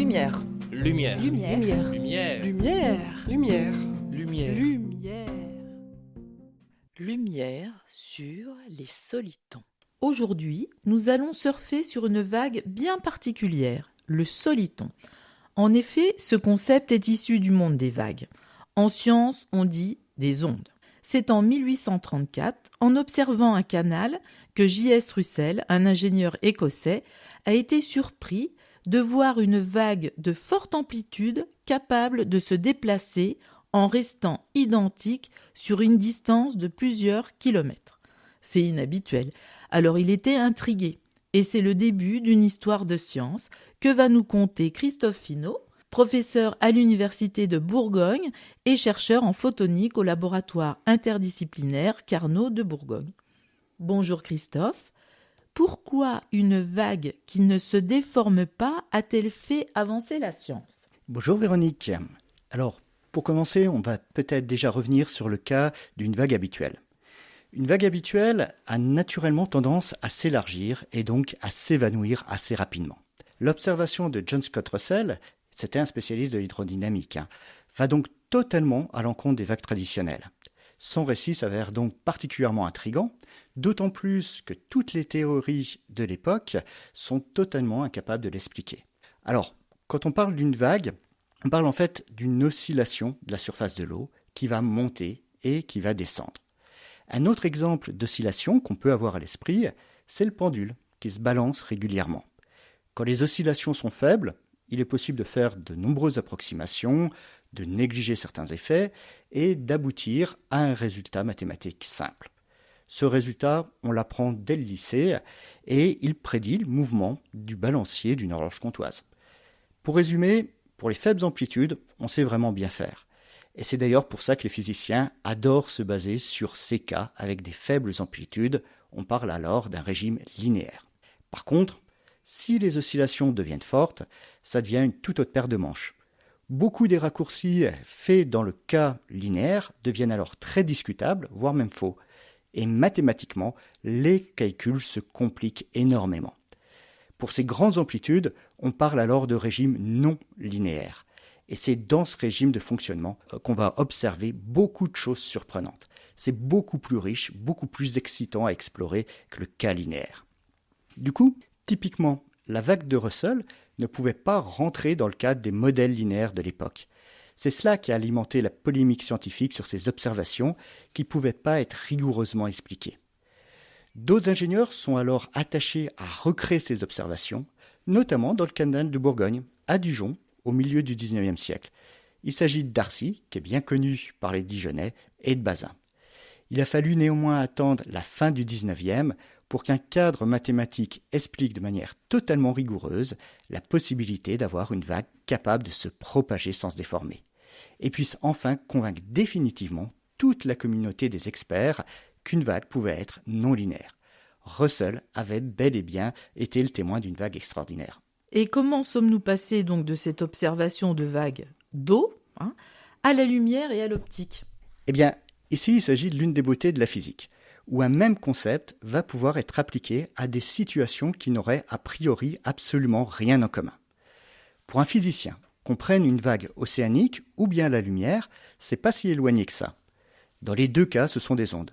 Lumière. Lumière. Lumière. Lumière. Lumière. Lumière. Lumière. Lumière. Lumière sur les solitons. Aujourd'hui, nous allons surfer sur une vague bien particulière, le soliton. En effet, ce concept est issu du monde des vagues. En science, on dit des ondes. C'est en 1834, en observant un canal, que J.S. Russell, un ingénieur écossais, a été surpris de voir une vague de forte amplitude capable de se déplacer en restant identique sur une distance de plusieurs kilomètres. C'est inhabituel, alors il était intrigué. Et c'est le début d'une histoire de science que va nous conter Christophe Finot, professeur à l'Université de Bourgogne et chercheur en photonique au laboratoire interdisciplinaire Carnot de Bourgogne. Bonjour Christophe. Pourquoi une vague qui ne se déforme pas a-t-elle fait avancer la science ? Bonjour Véronique. Alors, pour commencer, on va peut-être déjà revenir sur le cas d'une vague habituelle. Une vague habituelle a naturellement tendance à s'élargir et donc à s'évanouir assez rapidement. L'observation de John Scott Russell, c'était un spécialiste de l'hydrodynamique, va donc totalement à l'encontre des vagues traditionnelles. Son récit s'avère donc particulièrement intrigant, d'autant plus que toutes les théories de l'époque sont totalement incapables de l'expliquer. Alors, quand on parle d'une vague, on parle en fait d'une oscillation de la surface de l'eau qui va monter et qui va descendre. Un autre exemple d'oscillation qu'on peut avoir à l'esprit, c'est le pendule qui se balance régulièrement. Quand les oscillations sont faibles, il est possible de faire de nombreuses approximations, de négliger certains effets et d'aboutir à un résultat mathématique simple. Ce résultat, on l'apprend dès le lycée et il prédit le mouvement du balancier d'une horloge comptoise. Pour résumer, pour les faibles amplitudes, on sait vraiment bien faire. Et c'est d'ailleurs pour ça que les physiciens adorent se baser sur ces cas avec des faibles amplitudes. On parle alors d'un régime linéaire. Par contre, si les oscillations deviennent fortes, ça devient une toute autre paire de manches. Beaucoup des raccourcis faits dans le cas linéaire deviennent alors très discutables, voire même faux. Et mathématiquement, les calculs se compliquent énormément. Pour ces grandes amplitudes, on parle alors de régime non linéaire. Et c'est dans ce régime de fonctionnement qu'on va observer beaucoup de choses surprenantes. C'est beaucoup plus riche, beaucoup plus excitant à explorer que le cas linéaire. Du coup, typiquement, la vague de Russell ne pouvait pas rentrer dans le cadre des modèles linéaires de l'époque. C'est cela qui a alimenté la polémique scientifique sur ces observations qui ne pouvaient pas être rigoureusement expliquées. D'autres ingénieurs sont alors attachés à recréer ces observations, notamment dans le canal de Bourgogne, à Dijon, au milieu du XIXe siècle. Il s'agit de Darcy, qui est bien connu par les Dijonnais, et de Bazin. Il a fallu néanmoins attendre la fin du XIXe pour qu'un cadre mathématique explique de manière totalement rigoureuse la possibilité d'avoir une vague capable de se propager sans se déformer, et puisse enfin convaincre définitivement toute la communauté des experts qu'une vague pouvait être non linéaire. Russell avait bel et bien été le témoin d'une vague extraordinaire. Et comment sommes-nous passés donc de cette observation de vagues d'eau à la lumière et à l'optique ? Eh bien, ici il s'agit de l'une des beautés de la physique, où un même concept va pouvoir être appliqué à des situations qui n'auraient a priori absolument rien en commun. Pour un physicien, qu'on prenne une vague océanique ou bien la lumière, c'est pas si éloigné que ça. Dans les deux cas, ce sont des ondes.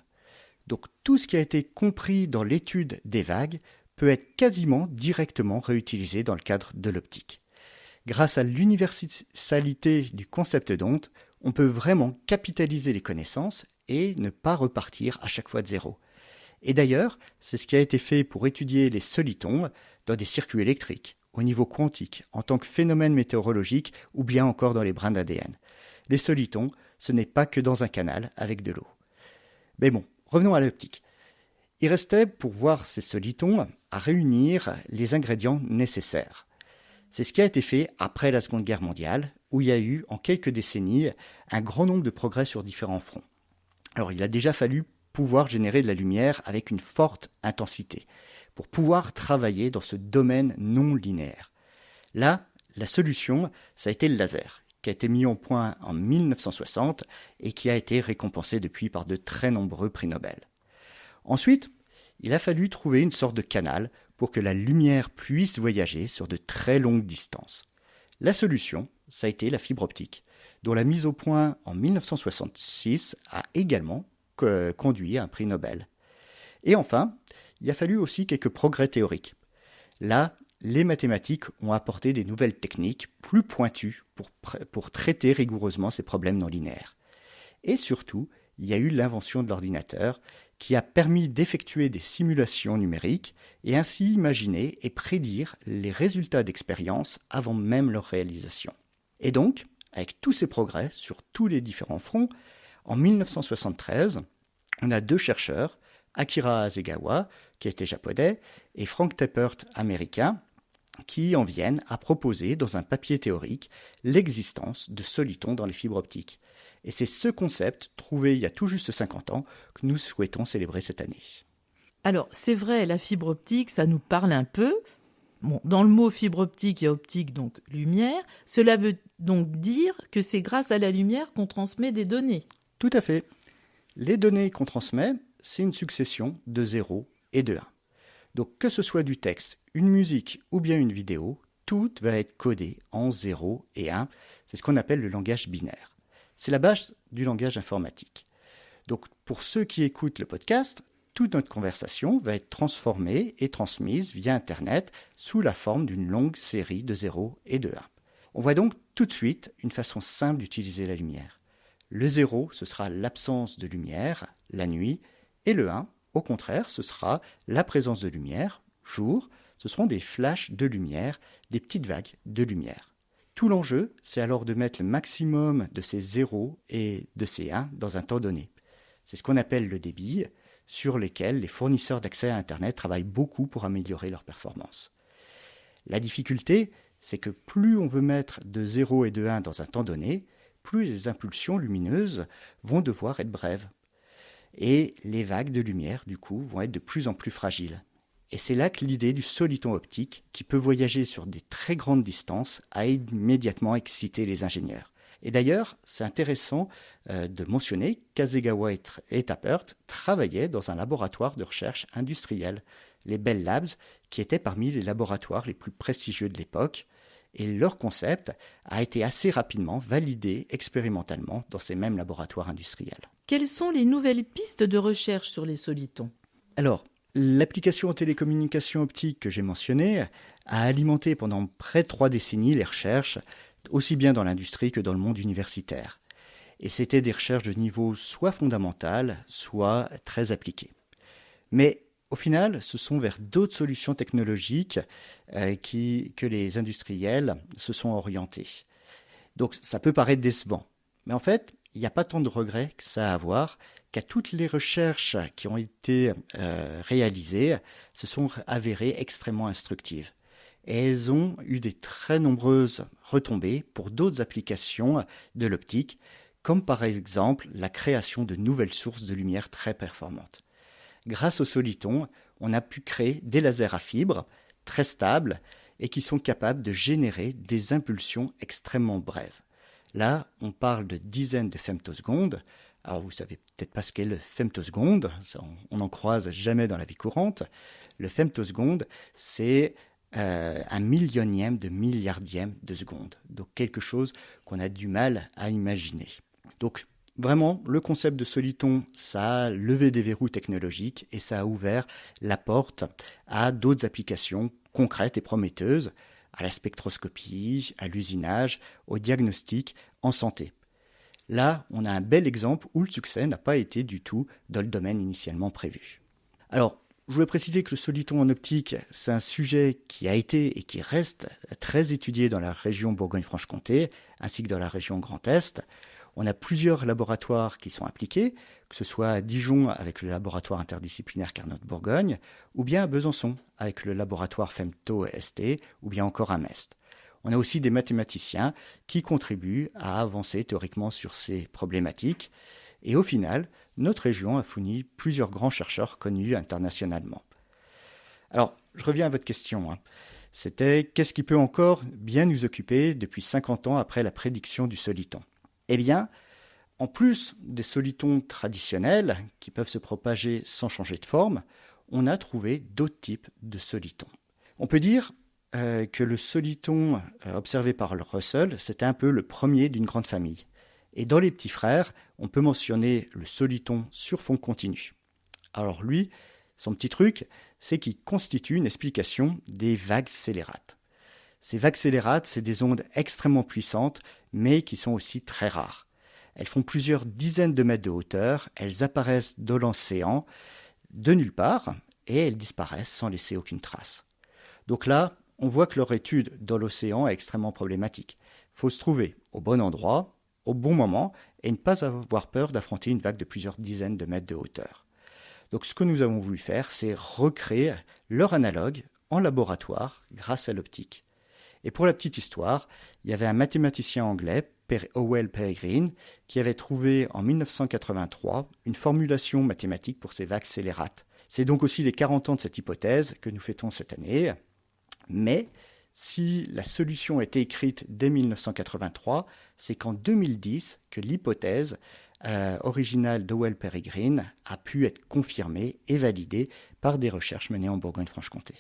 Donc tout ce qui a été compris dans l'étude des vagues peut être quasiment directement réutilisé dans le cadre de l'optique. Grâce à l'universalité du concept d'onde, on peut vraiment capitaliser les connaissances et ne pas repartir à chaque fois de zéro. Et d'ailleurs, c'est ce qui a été fait pour étudier les solitons dans des circuits électriques, au niveau quantique, en tant que phénomène météorologique ou bien encore dans les brins d'ADN. Les solitons, ce n'est pas que dans un canal avec de l'eau. Mais bon, revenons à l'optique. Il restait, pour voir ces solitons, à réunir les ingrédients nécessaires. C'est ce qui a été fait après la Seconde Guerre mondiale, où il y a eu, en quelques décennies, un grand nombre de progrès sur différents fronts. Alors, il a déjà fallu pouvoir générer de la lumière avec une forte intensité, pour pouvoir travailler dans ce domaine non linéaire. Là, la solution, ça a été le laser, qui a été mis au point en 1960 et qui a été récompensé depuis par de très nombreux prix Nobel. Ensuite, il a fallu trouver une sorte de canal pour que la lumière puisse voyager sur de très longues distances. La solution, ça a été la fibre optique, dont la mise au point en 1966 a également conduit à un prix Nobel. Et enfin, il a fallu aussi quelques progrès théoriques. Là, les mathématiques ont apporté des nouvelles techniques plus pointues pour traiter rigoureusement ces problèmes non linéaires. Et surtout, il y a eu l'invention de l'ordinateur qui a permis d'effectuer des simulations numériques et ainsi imaginer et prédire les résultats d'expériences avant même leur réalisation. Et donc, avec tous ces progrès sur tous les différents fronts, en 1973, on a 2 chercheurs, Akira Hasegawa, qui était japonais, et Frank Teppert, américain, qui en viennent à proposer dans un papier théorique l'existence de solitons dans les fibres optiques. Et c'est ce concept, trouvé il y a tout juste 50 ans, que nous souhaitons célébrer cette année. Alors, c'est vrai, la fibre optique, ça nous parle un peu. Bon, dans le mot fibre optique, il y a optique, donc lumière. Cela veut donc dire que c'est grâce à la lumière qu'on transmet des données. Tout à fait. Les données qu'on transmet, c'est une succession de 0 et de 1. Donc que ce soit du texte, une musique ou bien une vidéo, tout va être codé en 0 et 1. C'est ce qu'on appelle le langage binaire. C'est la base du langage informatique. Donc pour ceux qui écoutent le podcast, toute notre conversation va être transformée et transmise via Internet sous la forme d'une longue série de 0 et de 1. On voit donc tout de suite une façon simple d'utiliser la lumière. Le 0, ce sera l'absence de lumière, la nuit, et le 1, au contraire, ce sera la présence de lumière, jour, ce seront des flashs de lumière, des petites vagues de lumière. Tout l'enjeu, c'est alors de mettre le maximum de ces 0 et de ces 1 dans un temps donné. C'est ce qu'on appelle le débit, sur lequel les fournisseurs d'accès à Internet travaillent beaucoup pour améliorer leur performance. La difficulté, c'est que plus on veut mettre de 0 et de 1 dans un temps donné, plus les impulsions lumineuses vont devoir être brèves. Et les vagues de lumière, du coup, vont être de plus en plus fragiles. Et c'est là que l'idée du soliton optique, qui peut voyager sur des très grandes distances, a immédiatement excité les ingénieurs. Et d'ailleurs, c'est intéressant de mentionner qu'Hasegawa et Teppert travaillaient dans un laboratoire de recherche industrielle, les Bell Labs, qui étaient parmi les laboratoires les plus prestigieux de l'époque, et leur concept a été assez rapidement validé expérimentalement dans ces mêmes laboratoires industriels. Quelles sont les nouvelles pistes de recherche sur les solitons ? Alors, l'application en télécommunications optiques que j'ai mentionnée a alimenté pendant près de 3 décennies les recherches, aussi bien dans l'industrie que dans le monde universitaire. Et c'était des recherches de niveau soit fondamental, soit très appliqué. Mais au final, ce sont vers d'autres solutions technologiques que les industriels se sont orientés. Donc ça peut paraître décevant. Mais en fait, il n'y a pas tant de regrets que ça à avoir, qu'à toutes les recherches qui ont été réalisées se sont avérées extrêmement instructives. Et elles ont eu des très nombreuses retombées pour d'autres applications de l'optique, comme par exemple la création de nouvelles sources de lumière très performantes. Grâce au soliton, on a pu créer des lasers à fibres très stables et qui sont capables de générer des impulsions extrêmement brèves. Là, on parle de dizaines de femtosecondes. Alors, vous savez peut-être pas ce qu'est le femtoseconde, on n'en croise jamais dans la vie courante. Le femtoseconde, c'est un millionième de milliardième de seconde. Donc, quelque chose qu'on a du mal à imaginer. Donc, vraiment, le concept de soliton, ça a levé des verrous technologiques et ça a ouvert la porte à d'autres applications concrètes et prometteuses, à la spectroscopie, à l'usinage, au diagnostic en santé. Là, on a un bel exemple où le succès n'a pas été du tout dans le domaine initialement prévu. Alors, je voulais préciser que le soliton en optique, c'est un sujet qui a été et qui reste très étudié dans la région Bourgogne-Franche-Comté, ainsi que dans la région Grand Est. On a plusieurs laboratoires qui sont impliqués, que ce soit à Dijon avec le laboratoire interdisciplinaire Carnot-Bourgogne, ou bien à Besançon avec le laboratoire Femto-ST, ou bien encore à Metz. On a aussi des mathématiciens qui contribuent à avancer théoriquement sur ces problématiques. Et au final, notre région a fourni plusieurs grands chercheurs connus internationalement. Alors, je reviens à votre question. C'était qu'est-ce qui peut encore bien nous occuper depuis 50 ans après la prédiction du soliton ? Eh bien, en plus des solitons traditionnels qui peuvent se propager sans changer de forme, on a trouvé d'autres types de solitons. On peut dire que le soliton observé par Russell, c'était un peu le premier d'une grande famille. Et dans les petits frères, on peut mentionner le soliton sur fond continu. Alors lui, son petit truc, c'est qu'il constitue une explication des vagues scélérates. Ces vagues scélérates, c'est des ondes extrêmement puissantes, mais qui sont aussi très rares. Elles font plusieurs dizaines de mètres de hauteur, elles apparaissent dans l'océan, de nulle part, et elles disparaissent sans laisser aucune trace. Donc là, on voit que leur étude dans l'océan est extrêmement problématique. Il faut se trouver au bon endroit, au bon moment, et ne pas avoir peur d'affronter une vague de plusieurs dizaines de mètres de hauteur. Donc ce que nous avons voulu faire, c'est recréer leur analogue en laboratoire grâce à l'optique. Et pour la petite histoire, il y avait un mathématicien anglais, Howell Peregrine, qui avait trouvé en 1983 une formulation mathématique pour ces vagues scélérates. C'est donc aussi les 40 ans de cette hypothèse que nous fêtons cette année. Mais si la solution a été écrite dès 1983, c'est qu'en 2010 que l'hypothèse originale d'Howell Peregrine a pu être confirmée et validée par des recherches menées en Bourgogne-Franche-Comté.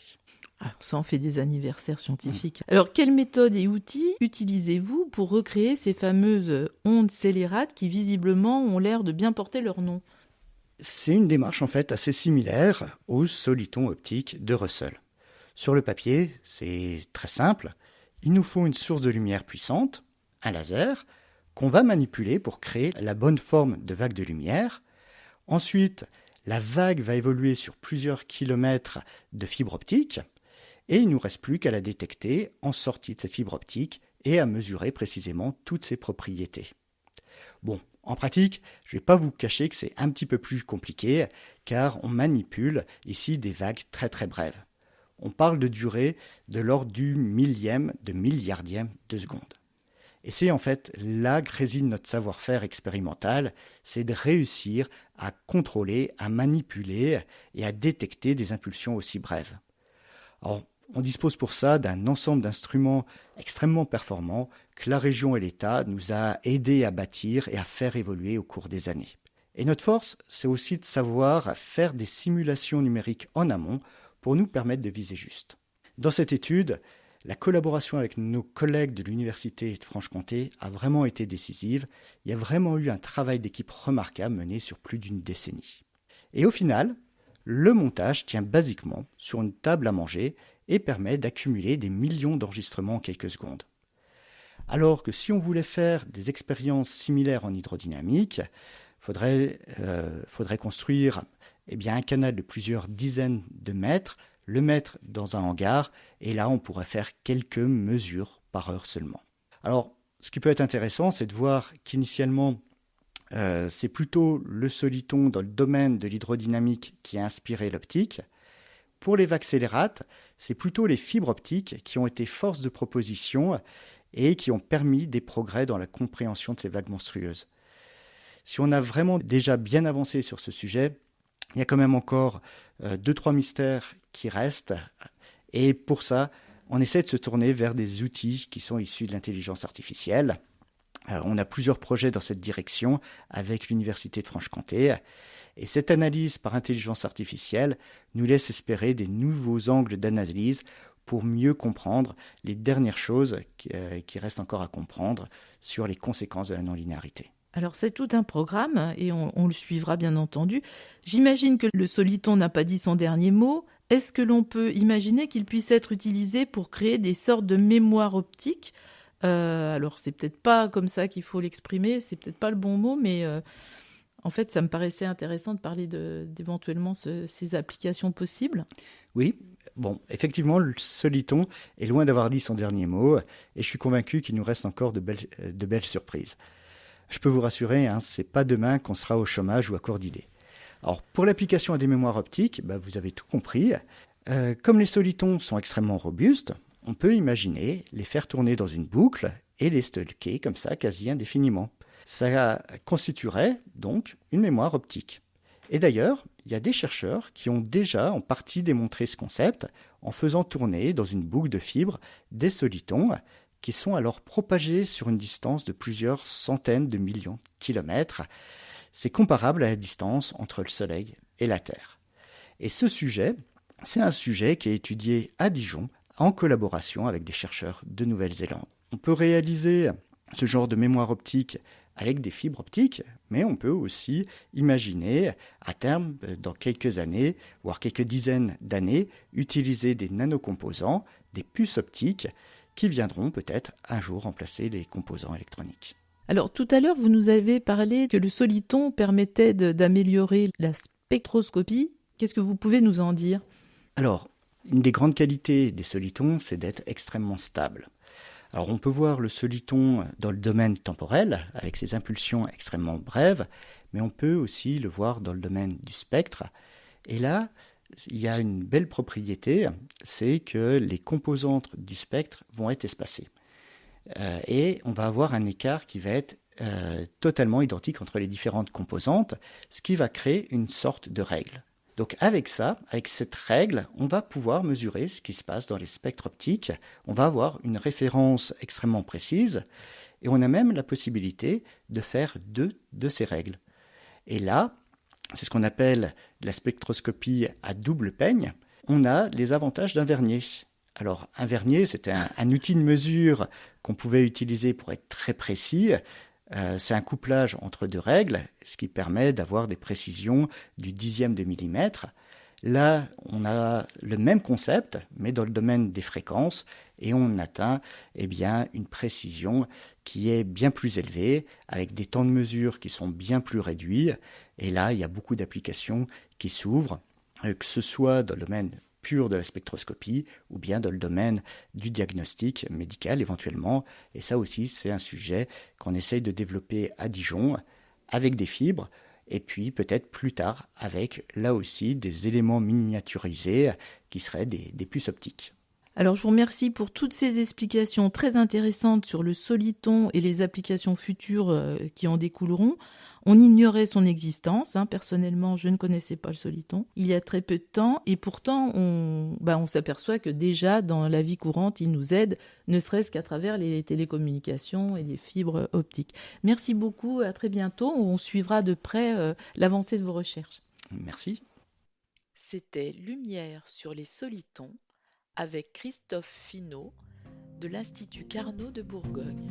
Alors, ça en fait des anniversaires scientifiques. Alors, quelles méthodes et outils utilisez-vous pour recréer ces fameuses ondes scélérates qui visiblement ont l'air de bien porter leur nom ? C'est une démarche en fait assez similaire aux solitons optiques de Russell. Sur le papier, c'est très simple. Il nous faut une source de lumière puissante, un laser, qu'on va manipuler pour créer la bonne forme de vague de lumière. Ensuite, la vague va évoluer sur plusieurs kilomètres de fibre optique et il ne nous reste plus qu'à la détecter en sortie de cette fibre optique et à mesurer précisément toutes ses propriétés. Bon, en pratique, je ne vais pas vous cacher que c'est un petit peu plus compliqué car on manipule ici des vagues très très brèves. On parle de durée de l'ordre du millième de milliardième de seconde. Et c'est en fait là que réside notre savoir-faire expérimental, c'est de réussir à contrôler, à manipuler et à détecter des impulsions aussi brèves. Alors, on dispose pour ça d'un ensemble d'instruments extrêmement performants que la région et l'État nous a aidés à bâtir et à faire évoluer au cours des années. Et notre force, c'est aussi de savoir faire des simulations numériques en amont pour nous permettre de viser juste. Dans cette étude, la collaboration avec nos collègues de l'Université de Franche-Comté a vraiment été décisive. Il y a vraiment eu un travail d'équipe remarquable mené sur plus d'une décennie. Et au final, le montage tient basiquement sur une table à manger et permet d'accumuler des millions d'enregistrements en quelques secondes. Alors que si on voulait faire des expériences similaires en hydrodynamique, faudrait construire un canal de plusieurs dizaines de mètres, le mettre dans un hangar, et là on pourrait faire quelques mesures par heure seulement. Alors, ce qui peut être intéressant, c'est de voir qu'initialement, c'est plutôt le soliton dans le domaine de l'hydrodynamique qui a inspiré l'optique. Pour les vagues scélérates, c'est plutôt les fibres optiques qui ont été force de proposition et qui ont permis des progrès dans la compréhension de ces vagues monstrueuses. Si on a vraiment déjà bien avancé sur ce sujet, il y a quand même encore 2-3 mystères qui restent. Et pour ça, on essaie de se tourner vers des outils qui sont issus de l'intelligence artificielle. Alors, on a plusieurs projets dans cette direction avec l'Université de Franche-Comté. Et cette analyse par intelligence artificielle nous laisse espérer des nouveaux angles d'analyse pour mieux comprendre les dernières choses qui restent encore à comprendre sur les conséquences de la non-linéarité. Alors c'est tout un programme et on le suivra bien entendu. J'imagine que le soliton n'a pas dit son dernier mot. Est-ce que l'on peut imaginer qu'il puisse être utilisé pour créer des sortes de mémoire optique ? Alors c'est peut-être pas comme ça qu'il faut l'exprimer, c'est peut-être pas le bon mot, mais en fait ça me paraissait intéressant de parler d'éventuellement ces applications possibles. Oui, bon, effectivement le soliton est loin d'avoir dit son dernier mot et je suis convaincu qu'il nous reste encore de belles surprises. Je peux vous rassurer, c'est pas demain qu'on sera au chômage ou à court d'idées. Alors, pour l'application à des mémoires optiques, vous avez tout compris. Comme les solitons sont extrêmement robustes, on peut imaginer les faire tourner dans une boucle et les stocker comme ça quasi indéfiniment. Ça constituerait donc une mémoire optique. Et d'ailleurs, il y a des chercheurs qui ont déjà en partie démontré ce concept en faisant tourner dans une boucle de fibres des solitons qui sont alors propagés sur une distance de plusieurs centaines de millions de kilomètres. C'est comparable à la distance entre le Soleil et la Terre. Et ce sujet, c'est un sujet qui est étudié à Dijon, en collaboration avec des chercheurs de Nouvelle-Zélande. On peut réaliser ce genre de mémoire optique avec des fibres optiques, mais on peut aussi imaginer à terme, dans quelques années, voire quelques dizaines d'années, utiliser des nanocomposants, des puces optiques, qui viendront peut-être un jour remplacer les composants électroniques. Alors tout à l'heure, vous nous avez parlé que le soliton permettait d'améliorer la spectroscopie. Qu'est-ce que vous pouvez nous en dire ? Alors, une des grandes qualités des solitons, c'est d'être extrêmement stable. Alors on peut voir le soliton dans le domaine temporel, avec ses impulsions extrêmement brèves, mais on peut aussi le voir dans le domaine du spectre. Et là, il y a une belle propriété, c'est que les composantes du spectre vont être espacées. Et on va avoir un écart qui va être totalement identique entre les différentes composantes, ce qui va créer une sorte de règle. Donc avec ça, avec cette règle, on va pouvoir mesurer ce qui se passe dans les spectres optiques. On va avoir une référence extrêmement précise et on a même la possibilité de faire 2 de ces règles. Et là, c'est ce qu'on appelle la spectroscopie à double peigne. On a les avantages d'un vernier. Alors un vernier, c'était un outil de mesure qu'on pouvait utiliser pour être très précis. C'est un couplage entre 2 règles, ce qui permet d'avoir des précisions du dixième de millimètre. Là, on a le même concept, mais dans le domaine des fréquences, et on atteint une précision qui est bien plus élevée, avec des temps de mesure qui sont bien plus réduits. Et là, il y a beaucoup d'applications qui s'ouvrent, que ce soit dans le domaine pur de la spectroscopie ou bien dans le domaine du diagnostic médical éventuellement. Et ça aussi, c'est un sujet qu'on essaye de développer à Dijon avec des fibres et puis peut-être plus tard avec là aussi des éléments miniaturisés qui seraient des puces optiques. Alors je vous remercie pour toutes ces explications très intéressantes sur le soliton et les applications futures qui en découleront. On ignorait son existence, personnellement je ne connaissais pas le soliton il y a très peu de temps et pourtant on s'aperçoit que déjà dans la vie courante il nous aide, ne serait-ce qu'à travers les télécommunications et les fibres optiques. Merci beaucoup, à très bientôt, on suivra de près l'avancée de vos recherches. Merci. C'était Lumière sur les solitons avec Christophe Finot de l'Institut Carnot de Bourgogne.